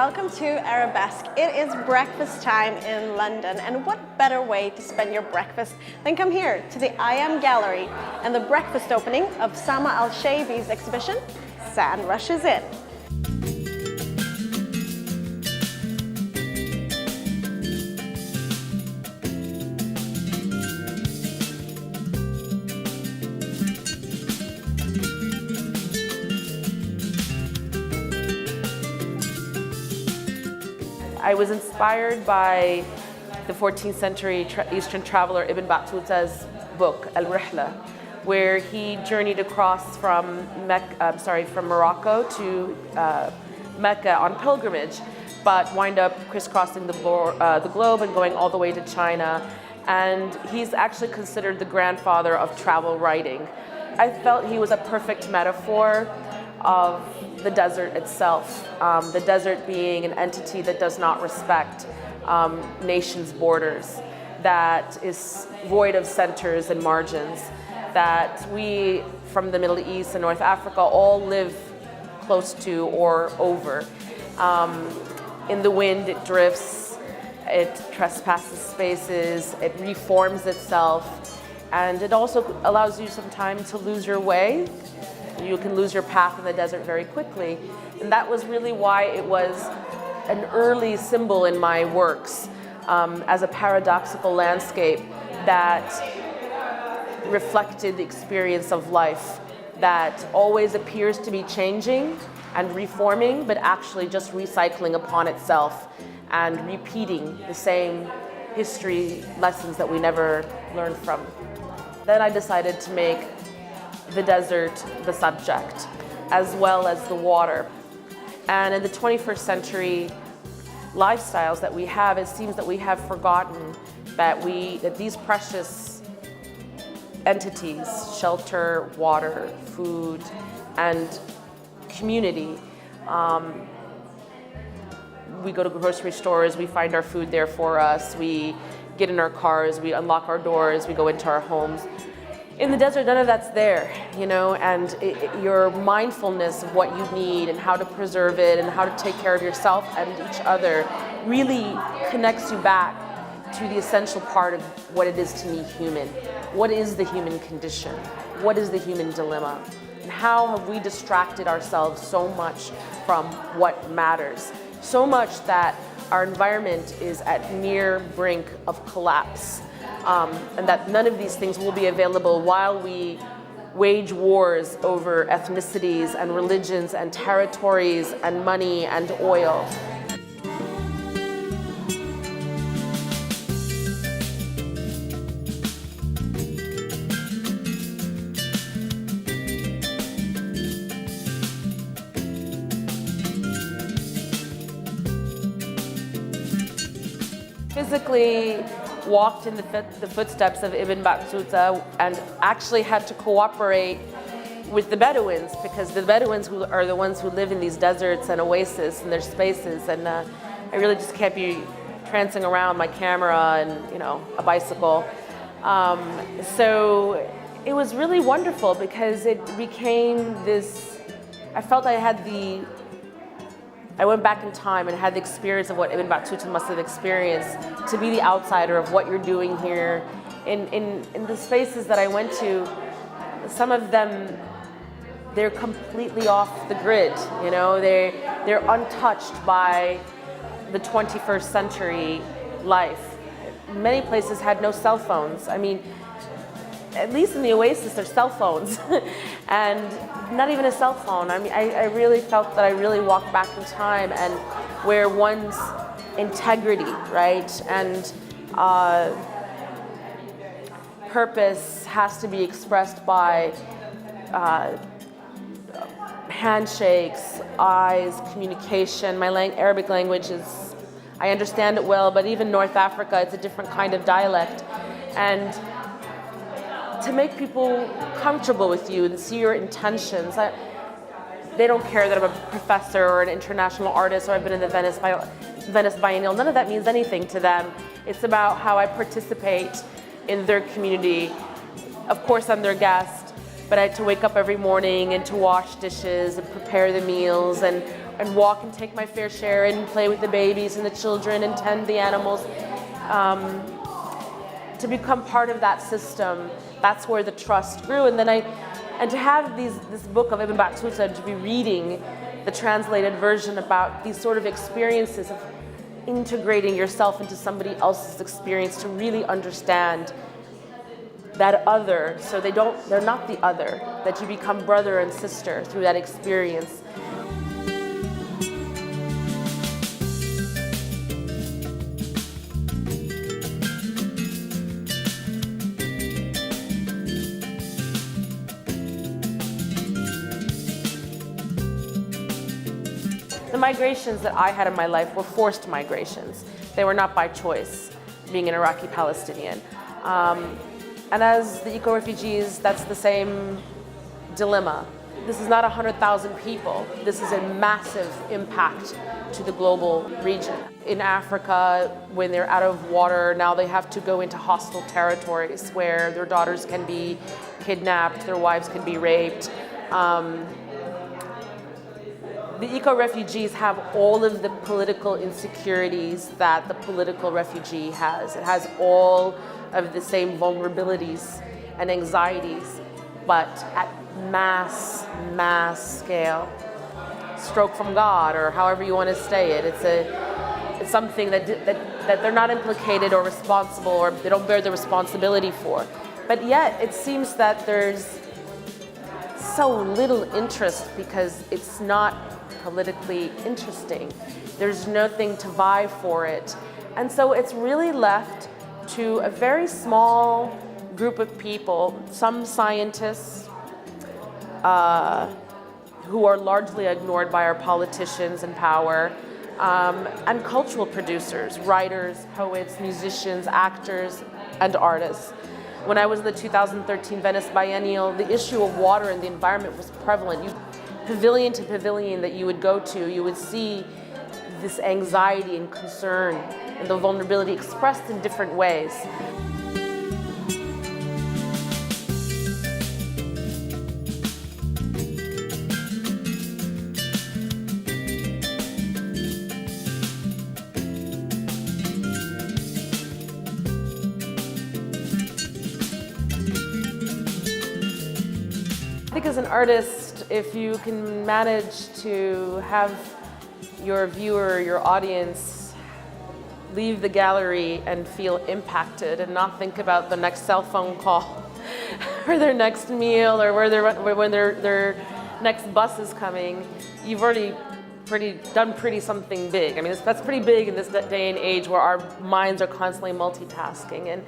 welcome to Arabesque. It is breakfast time in London, and what better way to spend your breakfast than come here to the I Am Gallery and the breakfast opening of Sama Al Shaibi's exhibition, Sand Rushes In. I was inspired by the 14th century Eastern traveler Ibn Battuta's book, Al-Rihla, where he journeyed across from Morocco to Mecca on pilgrimage, but wind up crisscrossing the globe and going all the way to China. And he's actually considered the grandfather of travel writing. I felt he was a perfect metaphor of the desert itself, the desert being an entity that does not respect nations' borders, that is void of centers and margins, that we from the Middle East and North Africa all live close to or over. In the wind, it drifts, it trespasses spaces, it reforms itself, and it also allows you some time to lose your way. You can lose your path in the desert very quickly. And that was really why it was an early symbol in my works, as a paradoxical landscape that reflected the experience of life, that always appears to be changing and reforming, but actually just recycling upon itself and repeating the same history lessons that we never learned from. Then I decided to make the desert the subject, as well as the water. And in the 21st century lifestyles that we have, it seems that we have forgotten that these precious entities, shelter, water, food, and community, we go to grocery stores, we find our food there for us, we get in our cars, we unlock our doors, we go into our homes. In the desert, none of that's there, you know, and your mindfulness of what you need and how to preserve it and how to take care of yourself and each other really connects you back to the essential part of what it is to be human. What is the human condition? What is the human dilemma? And how have we distracted ourselves so much from what matters? So much that our environment is at near brink of collapse. And that none of these things will be available while we wage wars over ethnicities and religions and territories and money and oil. Physically walked in the footsteps of Ibn Battuta and actually had to cooperate with the Bedouins, because the Bedouins who are the ones who live in these deserts and oases and their spaces, and I really just can't be prancing around my camera and, you know, a bicycle. So it was really wonderful because it became this, I felt I went back in time and had the experience of what Ibn Battuta must have experienced, to be the outsider of what you're doing here. In the spaces that I went to, some of them, they're completely off the grid, you know, they're untouched by the 21st century life. Many places had no cell phones. I mean, at least in the Oasis, there's cell phones, and not even a cell phone. I mean, I really felt that I really walked back in time, and where one's integrity, right, and purpose has to be expressed by handshakes, eyes, communication. My Arabic language is, I understand it well, but even North Africa, it's a different kind of dialect. And to make people comfortable with you and see your intentions. They don't care that I'm a professor or an international artist or I've been in the Venice Biennial. None of that means anything to them. It's about how I participate in their community. Of course, I'm their guest, but I had to wake up every morning and to wash dishes and prepare the meals and and walk and take my fair share and play with the babies and the children and tend the animals. To become part of that system, that's where the trust grew. And to have this book of Ibn Battuta, to be reading the translated version about these sort of experiences of integrating yourself into somebody else's experience to really understand that other, so they're not the other, that you become brother and sister through that experience. The migrations that I had in my life were forced migrations. They were not by choice, being an Iraqi Palestinian. And as the eco-refugees, that's the same dilemma. This is not 100,000 people. This is a massive impact to the global region. In Africa, when they're out of water, now they have to go into hostile territories where their daughters can be kidnapped, their wives can be raped. The eco-refugees have all of the political insecurities that the political refugee has. It has all of the same vulnerabilities and anxieties, but at mass scale. Stroke from God, or however you want to say it. It's something that they're not implicated or responsible, or they don't bear the responsibility for. But yet, it seems that there's so little interest because it's not politically interesting. There's nothing to vie for it. And so it's really left to a very small group of people, some scientists who are largely ignored by our politicians in power, and cultural producers, writers, poets, musicians, actors, and artists. When I was in the 2013 Venice Biennial, the issue of water and the environment was prevalent. Pavilion to pavilion that you would go to, you would see this anxiety and concern and the vulnerability expressed in different ways. I think as an artist, if you can manage to have your viewer, your audience, leave the gallery and feel impacted and not think about the next cell phone call or their next meal or when their next bus is coming, you've already done something big. I mean, that's pretty big in this day and age where our minds are constantly multitasking. And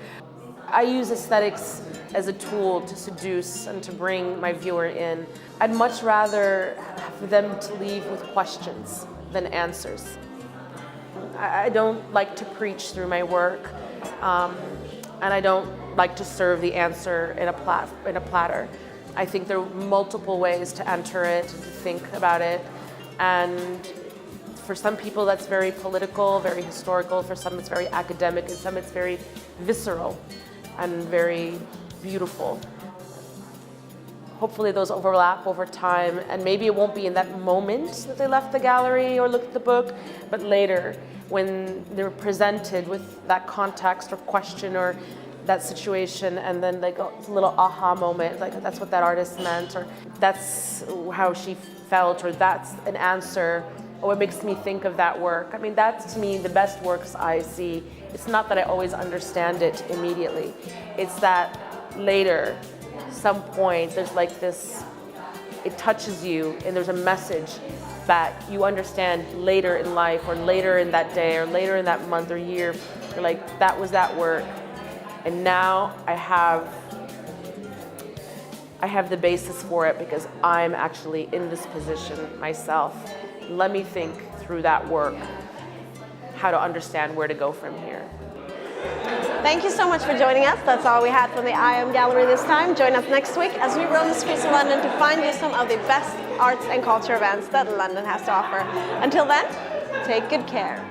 I use aesthetics as a tool to seduce and to bring my viewer in. I'd much rather have them to leave with questions than answers. I don't like to preach through my work, and I don't like to serve the answer in a platter. I think there are multiple ways to enter it, to think about it, and for some people that's very political, very historical, for some it's very academic, and some it's very visceral and very beautiful. Hopefully those overlap over time, and maybe it won't be in that moment that they left the gallery or looked at the book, but later when they're presented with that context or question or that situation, and then they go, it's a little aha moment, like that's what that artist meant, or that's how she felt, or that's an answer, or it makes me think of that work. I mean, that's to me the best works I see. It's not that I always understand it immediately. It's that later, some point, there's like this, it touches you and there's a message that you understand later in life or later in that day or later in that month or year. You're like, that was that work. And now I have the basis for it because I'm actually in this position myself. Let me think through that work, how to understand where to go from here. Thank you so much for joining us. That's all we had from the I Am Gallery this time. Join us next week as we roam the streets of London to find you some of the best arts and culture events that London has to offer. Until then, take good care.